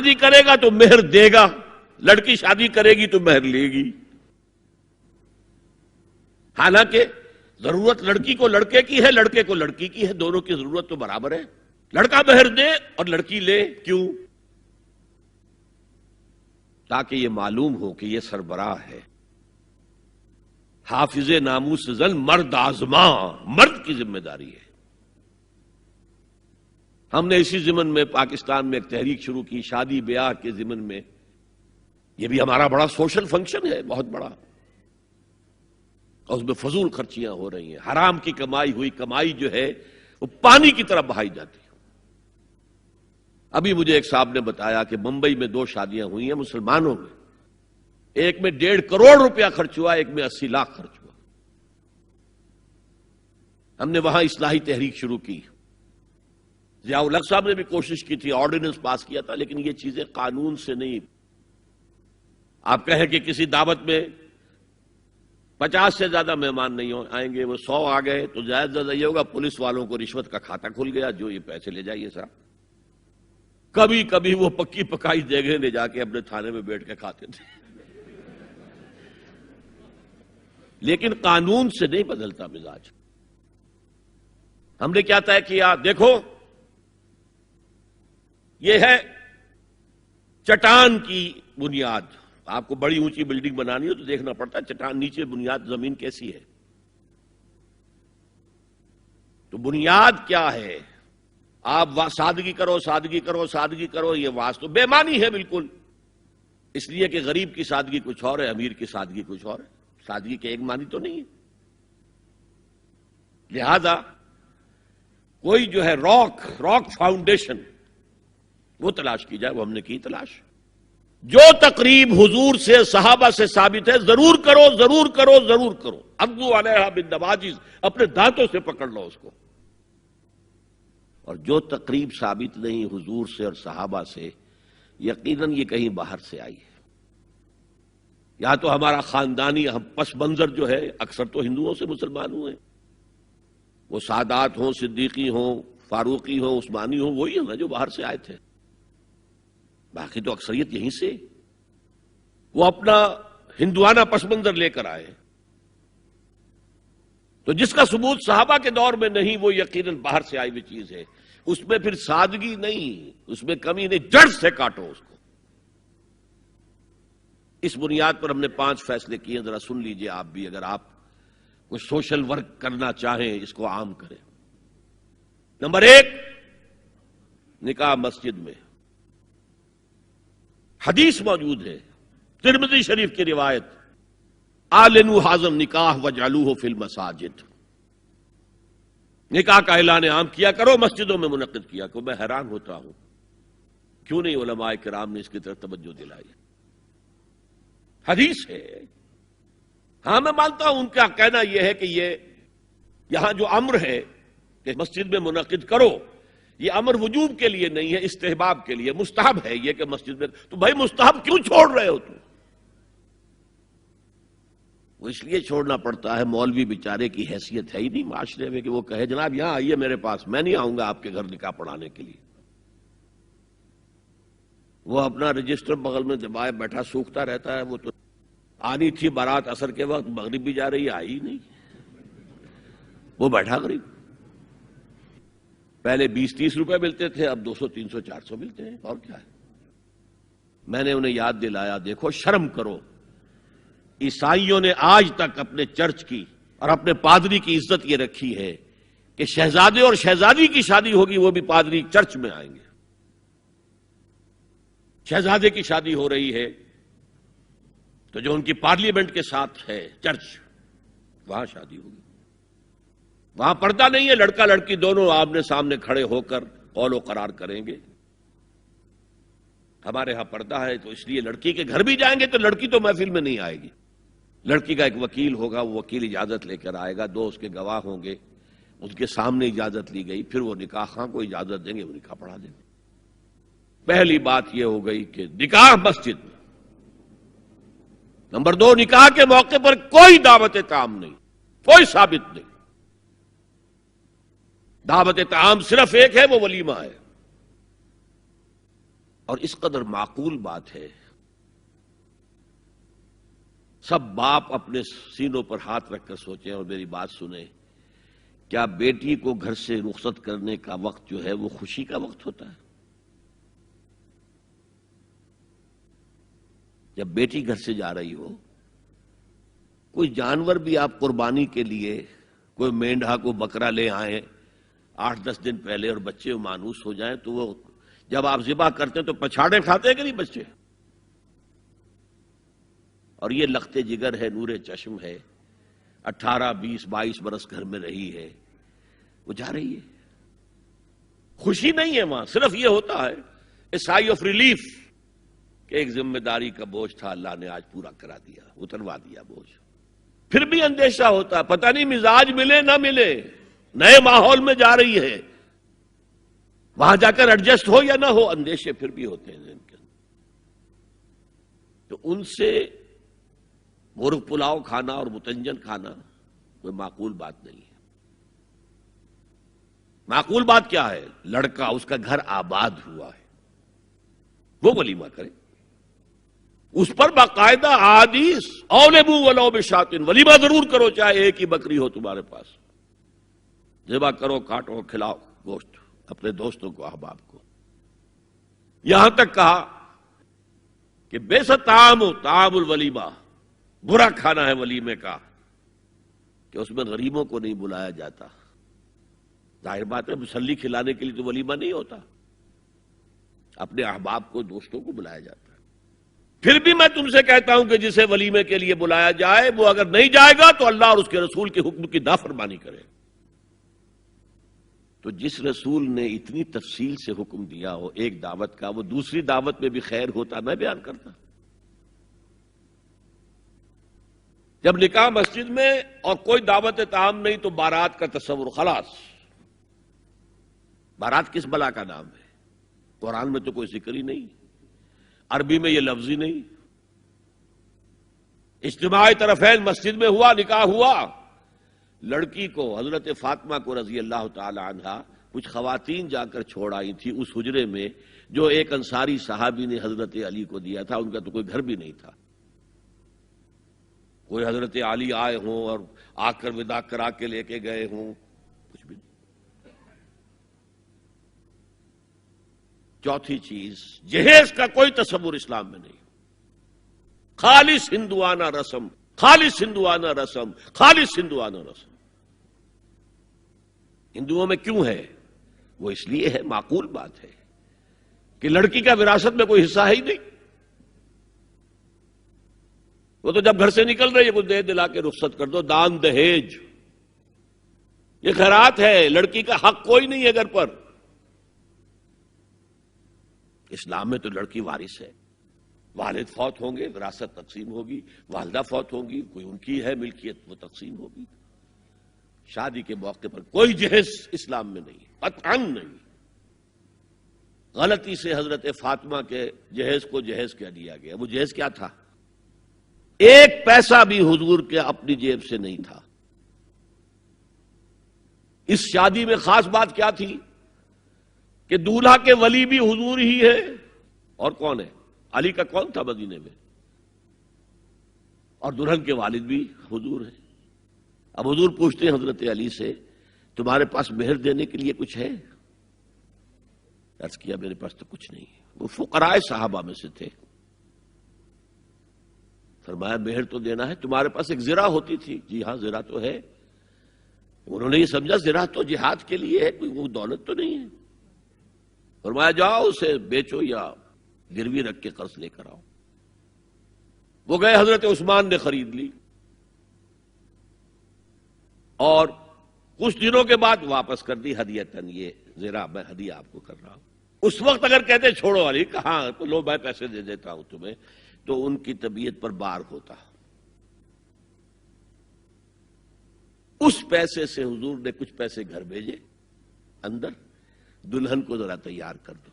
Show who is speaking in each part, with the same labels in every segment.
Speaker 1: شادی کرے گا تو مہر دے گا، لڑکی شادی کرے گی تو مہر لے گی. حالانکہ ضرورت لڑکی کو لڑکے کی ہے، لڑکے کو لڑکی کی ہے، دونوں کی ضرورت تو برابر ہے. لڑکا مہر دے اور لڑکی لے، کیوں؟ تاکہ یہ معلوم ہو کہ یہ سربراہ ہے، حافظ ناموس زن، مرد آزما، مرد کی ذمہ داری ہے. ہم نے اسی ضمن میں پاکستان میں ایک تحریک شروع کی، شادی بیاہ کے ضمن میں. یہ بھی ہمارا بڑا سوشل فنکشن ہے، بہت بڑا، اور اس میں فضول خرچیاں ہو رہی ہیں. حرام کی کمائی ہوئی کمائی جو ہے وہ پانی کی طرح بہائی جاتی ہے. ابھی مجھے ایک صاحب نے بتایا کہ ممبئی میں 2 شادیاں ہوئی ہیں مسلمانوں میں، ایک میں 1.5 کروڑ روپیہ خرچ ہوا، ایک میں 80 لاکھ خرچ ہوا. ہم نے وہاں اصلاحی تحریک شروع کی. ضیاء الحق صاحب نے بھی کوشش کی تھی، آرڈیننس پاس کیا تھا، لیکن یہ چیزیں قانون سے نہیں. آپ کہیں کہ کسی دعوت میں 50 سے زیادہ مہمان نہیں آئیں گے، وہ 100 آ گئے تو زیادہ زیادہ یہ ہوگا پولیس والوں کو رشوت کا کھاتا کھل گیا، جو یہ پیسے لے جائیے صاحب. کبھی کبھی وہ پکی پکائی جگہ لے جا کے اپنے تھانے میں بیٹھ کے کھاتے تھے. لیکن قانون سے نہیں بدلتا مزاج. ہم نے کیا طے کیا؟ دیکھو یہ ہے چٹان کی بنیاد. آپ کو بڑی اونچی بلڈنگ بنانی ہو تو دیکھنا پڑتا ہے چٹان نیچے بنیاد زمین کیسی ہے. تو بنیاد کیا ہے؟ آپ سادگی کرو، سادگی کرو، سادگی کرو، یہ واسطہ بے معنی ہے بالکل. اس لیے کہ غریب کی سادگی کچھ اور ہے، امیر کی سادگی کچھ اور ہے. سادگی کے ایک معنی تو نہیں ہے. لہذا کوئی جو ہے راک فاؤنڈیشن وہ تلاش کی جائے. وہ ہم نے کی تلاش. جو تقریب حضور سے صحابہ سے ثابت ہے ضرور کرو، ضرور کرو، ضرور کرو. عضوا علیہا بالنواجذ، اپنے دانتوں سے پکڑ لو اس کو. اور جو تقریب ثابت نہیں حضور سے اور صحابہ سے، یقیناً یہ کہیں باہر سے آئی ہے. یا تو ہمارا خاندانی پس منظر جو ہے، اکثر تو ہندوؤں سے مسلمان ہوئے، وہ سادات ہوں، صدیقی ہوں، فاروقی ہوں، عثمانی ہوں، وہی ہیں نا جو باہر سے آئے تھے. باقی تو اکثریت یہیں سے، وہ اپنا ہندوانہ پس منظر لے کر آئے. تو جس کا ثبوت صحابہ کے دور میں نہیں، وہ یقیناً باہر سے آئی ہوئی چیز ہے. اس میں پھر سادگی نہیں، اس میں کمی نہیں، جڑ سے کاٹو اس کو. اس بنیاد پر ہم نے 5 فیصلے کیے، ذرا سن لیجئے آپ بھی، اگر آپ کوئی سوشل ورک کرنا چاہیں اس کو عام کریں. نمبر 1، نکاح مسجد میں. حدیث موجود ہے، ترمذی شریف کی روایت، اعلنوا ھذا النکاح واجعلوہ فی المساجد. نکاح کا اعلان عام کیا کرو، مسجدوں میں منعقد کیا کرو. میں حیران ہوتا ہوں کیوں نہیں علماء کرام نے اس کی طرف توجہ دلائی. حدیث ہے. ہاں میں مانتا ہوں ان کا کہنا یہ ہے کہ یہ یہاں جو امر ہے کہ مسجد میں منعقد کرو، یہ امر وجوب کے لیے نہیں ہے، استحباب کے لیے. مستحب ہے یہ کہ مسجد میں. تو بھائی مستحب کیوں چھوڑ رہے ہو تم؟ وہ اس لیے چھوڑنا پڑتا ہے، مولوی بیچارے کی حیثیت ہے ہی نہیں معاشرے میں کہ وہ کہے جناب یہاں آئیے میرے پاس، میں نہیں آؤں گا آپ کے گھر نکاح پڑھانے کے لیے. وہ اپنا رجسٹر بغل میں دبائے بیٹھا سوکھتا رہتا ہے. وہ تو آنی تھی بارات عصر کے وقت، مغرب بھی جا رہی ہے، آئی نہیں، وہ بیٹھا غریب. پہلے 20-30 روپے ملتے تھے، اب 200 300 400 ملتے ہیں. اور کیا ہے؟ میں نے انہیں یاد دلایا، دیکھو شرم کرو. عیسائیوں نے آج تک اپنے چرچ کی اور اپنے پادری کی عزت یہ رکھی ہے کہ شہزادے اور شہزادی کی شادی ہوگی وہ بھی پادری چرچ میں آئیں گے. شہزادے کی شادی ہو رہی ہے تو جو ان کی پارلیمنٹ کے ساتھ ہے چرچ، وہاں شادی ہوگی. وہاں پردہ نہیں ہے، لڑکا لڑکی دونوں آمنے سامنے کھڑے ہو کر قول و قرار کریں گے. ہمارے ہاں پردہ ہے تو اس لیے لڑکی کے گھر بھی جائیں گے تو لڑکی تو محفل میں نہیں آئے گی. لڑکی کا ایک وکیل ہوگا، وہ وکیل اجازت لے کر آئے گا، 2 اس کے گواہ ہوں گے، اس کے سامنے اجازت لی گئی، پھر وہ نکاح خواہ کو اجازت دیں گے، وہ نکاح پڑھا دیں گے. پہلی بات یہ ہو گئی کہ نکاح مسجد میں. نمبر 2، نکاح کے موقع پر کوئی دعوت طعام نہیں، کوئی ثابت نہیں. دعوت طعام صرف ایک ہے، وہ ولیمہ ہے. اور اس قدر معقول بات ہے، سب باپ اپنے سینوں پر ہاتھ رکھ کر سوچیں اور میری بات سنیں، کیا بیٹی کو گھر سے رخصت کرنے کا وقت جو ہے وہ خوشی کا وقت ہوتا ہے؟ جب بیٹی گھر سے جا رہی ہو، کوئی جانور بھی آپ قربانی کے لیے کوئی مینڈھا کو بکرا لے آئیں 8-10 دن پہلے اور بچے مانوس ہو جائیں تو وہ جب آپ ذبح کرتے ہیں تو پچھاڑے کھاتے ہیں کہ نہیں بچے؟ اور یہ لخت جگر ہے، نور چشم ہے، 18-20-22 برس گھر میں رہی ہے، وہ جا رہی ہے، خوشی نہیں ہے وہاں، صرف یہ ہوتا ہے اے سائی آف ریلیف کہ ایک ذمہ داری کا بوجھ تھا، اللہ نے آج پورا کرا دیا، اتروا دیا بوجھ۔ پھر بھی اندیشہ ہوتا ہے، پتہ نہیں مزاج ملے نہ ملے، نئے ماحول میں جا رہی ہے، وہاں جا کر ایڈجسٹ ہو یا نہ ہو، اندیشے پھر بھی ہوتے ہیں ذہن کے اندر۔ تو ان سے مرغ پلاؤ کھانا اور متنجن کھانا کوئی معقول بات نہیں ہے۔ معقول بات کیا ہے؟ لڑکا، اس کا گھر آباد ہوا ہے، وہ ولیمہ کرے، اس پر باقاعدہ احادیث اولبو ولو بشاتن، ولیمہ ضرور کرو چاہے ایک ہی بکری ہو تمہارے پاس، ذبح کرو، کاٹو، کھلاؤ گوشت اپنے دوستوں کو، احباب کو۔ یہاں تک کہا کہ بے ست طعام الولیمہ، برا کھانا ہے ولیمے کا کہ اس میں غریبوں کو نہیں بلایا جاتا۔ ظاہر بات ہے، مسلی کھلانے کے لیے تو ولیمہ نہیں ہوتا، اپنے احباب کو، دوستوں کو بلایا جاتا ہے۔ پھر بھی میں تم سے کہتا ہوں کہ جسے ولیمے کے لیے بلایا جائے وہ اگر نہیں جائے گا تو اللہ اور اس کے رسول کے حکم کی نافرمانی کرے۔ تو جس رسول نے اتنی تفصیل سے حکم دیا ہو ایک دعوت کا، وہ دوسری دعوت میں بھی خیر ہوتا میں بیان کرتا۔ جب نکاح مسجد میں اور کوئی دعوت طعام نہیں تو بارات کا تصور، خلاص۔ بارات کس بلا کا نام ہے؟ قرآن میں تو کوئی ذکر ہی نہیں، عربی میں یہ لفظ ہی نہیں۔ اجتماع طرفین مسجد میں ہوا، نکاح ہوا، لڑکی کو، حضرت فاطمہ کو رضی اللہ تعالی عنہا، کچھ خواتین جا کر چھوڑ آئی تھی اس حجرے میں جو ایک انصاری صحابی نے حضرت علی کو دیا تھا، ان کا تو کوئی گھر بھی نہیں تھا۔ کوئی حضرت علی آئے ہوں اور آ کر وداع کرا کے لے کے گئے ہوں، کچھ بھی نہیں۔ چوتھی چیز، جہیز کا کوئی تصور اسلام میں نہیں، خالص ہندوانہ رسم، خالص ہندوانہ رسم، خالص ہندوانہ رسم۔ ہندوؤں میں کیوں ہے؟ وہ اس لیے ہے، معقول بات ہے کہ لڑکی کا وراثت میں کوئی حصہ ہے ہی نہیں، وہ تو جب گھر سے نکل رہی ہے کچھ دے دلا کے رخصت کر دو، دان دہیج، یہ خیرات ہے، لڑکی کا حق کوئی نہیں ہے گھر پر۔ اسلام میں تو لڑکی وارث ہے، والد فوت ہوں گے وراثت تقسیم ہوگی، والدہ فوت ہوں گی کوئی ان کی ہے ملکیت وہ تقسیم ہوگی۔ شادی کے موقع پر کوئی جہیز اسلام میں نہیں، قطعاً نہیں۔ غلطی سے حضرت فاطمہ کے جہیز کو جہیز کہہ دیا گیا، وہ جہیز کیا تھا؟ ایک پیسہ بھی حضور کے اپنی جیب سے نہیں تھا۔ اس شادی میں خاص بات کیا تھی کہ دولہا کے ولی بھی حضور ہی ہے، اور کون ہے؟ علی کا کون تھا مدینے میں؟ اور دلہن کے والد بھی حضور ہیں۔ اب حضور پوچھتے ہیں حضرت علی سے، تمہارے پاس مہر دینے کے لیے کچھ ہے؟ عرض کیا میرے پاس تو کچھ نہیں۔ وہ فقراء صحابہ میں سے تھے۔ فرمایا مہر تو دینا ہے، تمہارے پاس ایک زرہ ہوتی تھی؟ جی ہاں زرہ تو ہے۔ انہوں نے یہ سمجھا زرہ تو جہاد کے لیے ہے، کوئی وہ دولت تو نہیں ہے۔ فرمایا جاؤ اسے بیچو یا گروی رکھ کے قرض لے کر آؤ۔ وہ گئے، حضرت عثمان نے خرید لی، اور کچھ دنوں کے بعد واپس کر دی ہدیتاً، یہ زرہ میں ہدیہ آپ کو کر رہا ہوں۔ اس وقت اگر کہتے چھوڑو علی، کہاں تو لو میں پیسے دے دیتا ہوں تمہیں، تو ان کی طبیعت پر بار ہوتا۔ اس پیسے سے حضور نے کچھ پیسے گھر بھیجے اندر، دلہن کو ذرا تیار کر دو،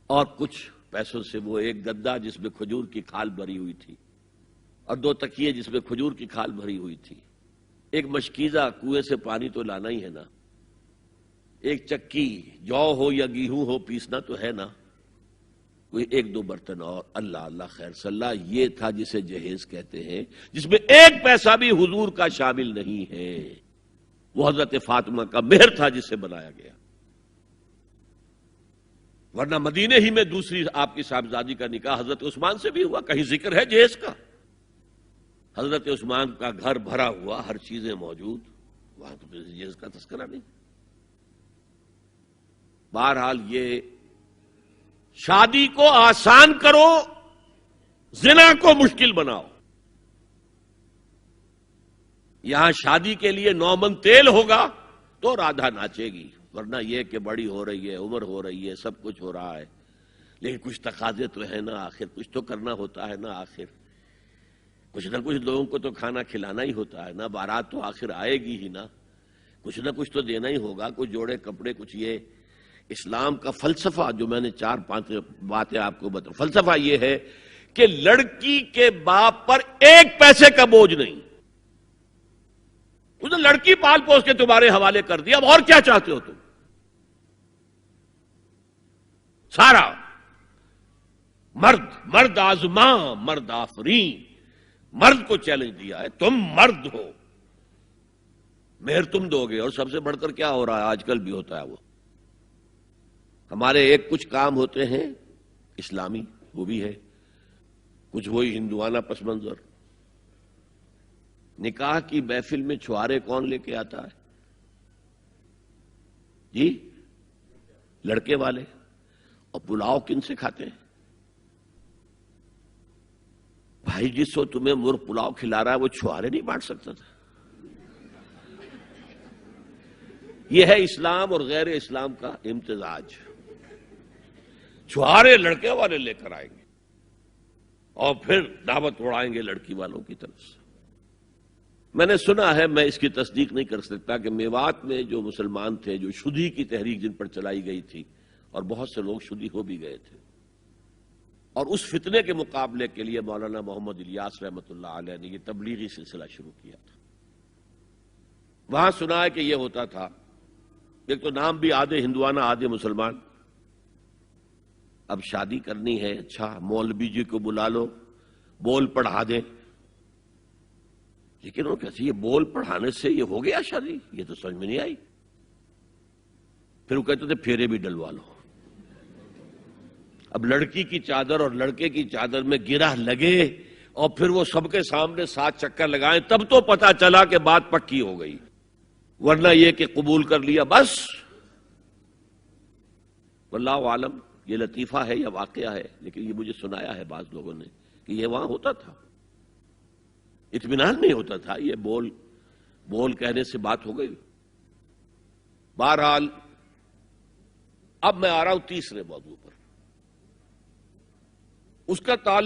Speaker 1: اور کچھ پیسوں سے وہ ایک گدا جس میں کھجور کی کھال بھری ہوئی تھی، اور 2 تکیے جس میں کھجور کی کھال بھری ہوئی تھی، ایک مشکیزہ، کنویں سے پانی تو لانا ہی ہے نا، ایک چکی جو ہو یا گیہوں ہو پیسنا تو ہے نا، کوئی ایک دو برتن اور، اللہ اللہ خیر صلی اللہ، یہ تھا جسے جہیز کہتے ہیں، جس میں ایک پیسہ بھی حضور کا شامل نہیں ہے۔ وہ حضرت فاطمہ کا مہر تھا جسے بنایا گیا، ورنہ مدینے ہی میں دوسری آپ کی صاحبزادی کا نکاح حضرت عثمان سے بھی ہوا، کہیں ذکر ہے جہیز کا؟ حضرت عثمان کا گھر بھرا ہوا، ہر چیزیں موجود، وہاں تو جہیز کا تذکرہ نہیں۔ بہرحال یہ شادی کو آسان کرو، زنا کو مشکل بناؤ۔ یہاں شادی کے لیے 9 من تیل ہوگا تو رادھا ناچے گی، ورنہ یہ کہ بڑی ہو رہی ہے، عمر ہو رہی ہے، سب کچھ ہو رہا ہے، لیکن کچھ تقاضے تو ہے نا، آخر کچھ تو کرنا ہوتا ہے نا، آخر کچھ نہ کچھ لوگوں کو تو کھانا کھلانا ہی ہوتا ہے نا، بارات تو آخر آئے گی ہی نا، کچھ نہ کچھ تو دینا ہی ہوگا، کچھ جوڑے کپڑے، کچھ یہ۔ اسلام کا فلسفہ جو میں نے 4-5 باتیں آپ کو بتا، فلسفہ یہ ہے کہ لڑکی کے باپ پر ایک پیسے کا بوجھ نہیں، اس نے لڑکی پال پوس کے تمہارے حوالے کر دیا، اب اور کیا چاہتے ہو تم؟ سارا مرد آزماں مرد آفرین، مرد کو چیلنج دیا ہے، تم مرد ہو، مہر تم دو گے۔ اور سب سے بڑھ کر کیا ہو رہا ہے آج کل بھی ہوتا ہے، وہ ہمارے ایک کچھ کام ہوتے ہیں اسلامی، وہ بھی ہے، کچھ وہی ہندوانہ پس منظر۔ نکاح کی محفل میں چھوارے کون لے کے آتا ہے جی؟ لڑکے والے۔ اور پلاؤ کن سے کھاتے ہیں بھائی؟ جس کو تمہیں مرغ پلاؤ کھلا رہا ہے وہ چھوارے نہیں بانٹ سکتا تھا؟ یہ ہے اسلام اور غیر اسلام کا امتزاج۔ چھوارے لڑکے والے لے کر آئیں گے اور پھر دعوت اڑائیں گے لڑکی والوں کی طرف سے۔ میں نے سنا ہے، میں اس کی تصدیق نہیں کر سکتا، کہ میوات میں جو مسلمان تھے، جو شدی کی تحریک جن پر چلائی گئی تھی، اور بہت سے لوگ شدی ہو بھی گئے تھے، اور اس فتنے کے مقابلے کے لیے مولانا محمد الیاس رحمۃ اللہ علیہ نے یہ تبلیغی سلسلہ شروع کیا تھا۔ وہاں سنا ہے کہ یہ ہوتا تھا، ایک تو نام بھی آدھے ہندوانہ آدھے مسلمان، اب شادی کرنی ہے، اچھا مولوی جی کو بلا لو، بول پڑھا دیں۔ لیکن وہ کہتے یہ بول پڑھانے سے یہ ہو گیا شادی؟ یہ تو سمجھ میں نہیں آئی۔ پھر وہ کہتے تھے پھیرے بھی ڈلوا لو۔ اب لڑکی کی چادر اور لڑکے کی چادر میں گرہ لگے اور پھر وہ سب کے سامنے 7 چکر لگائیں، تب تو پتا چلا کہ بات پکی ہو گئی، ورنہ یہ کہ قبول کر لیا بس۔ واللہ عالم یہ لطیفہ ہے یا واقعہ ہے، لیکن یہ مجھے سنایا ہے بعض لوگوں نے کہ یہ وہاں ہوتا تھا، اطمینان نہیں ہوتا تھا، یہ بول کہنے سے بات ہو گئی۔ بہرحال اب میں آ رہا ہوں تیسرے موضوع پر، اس کا تعلق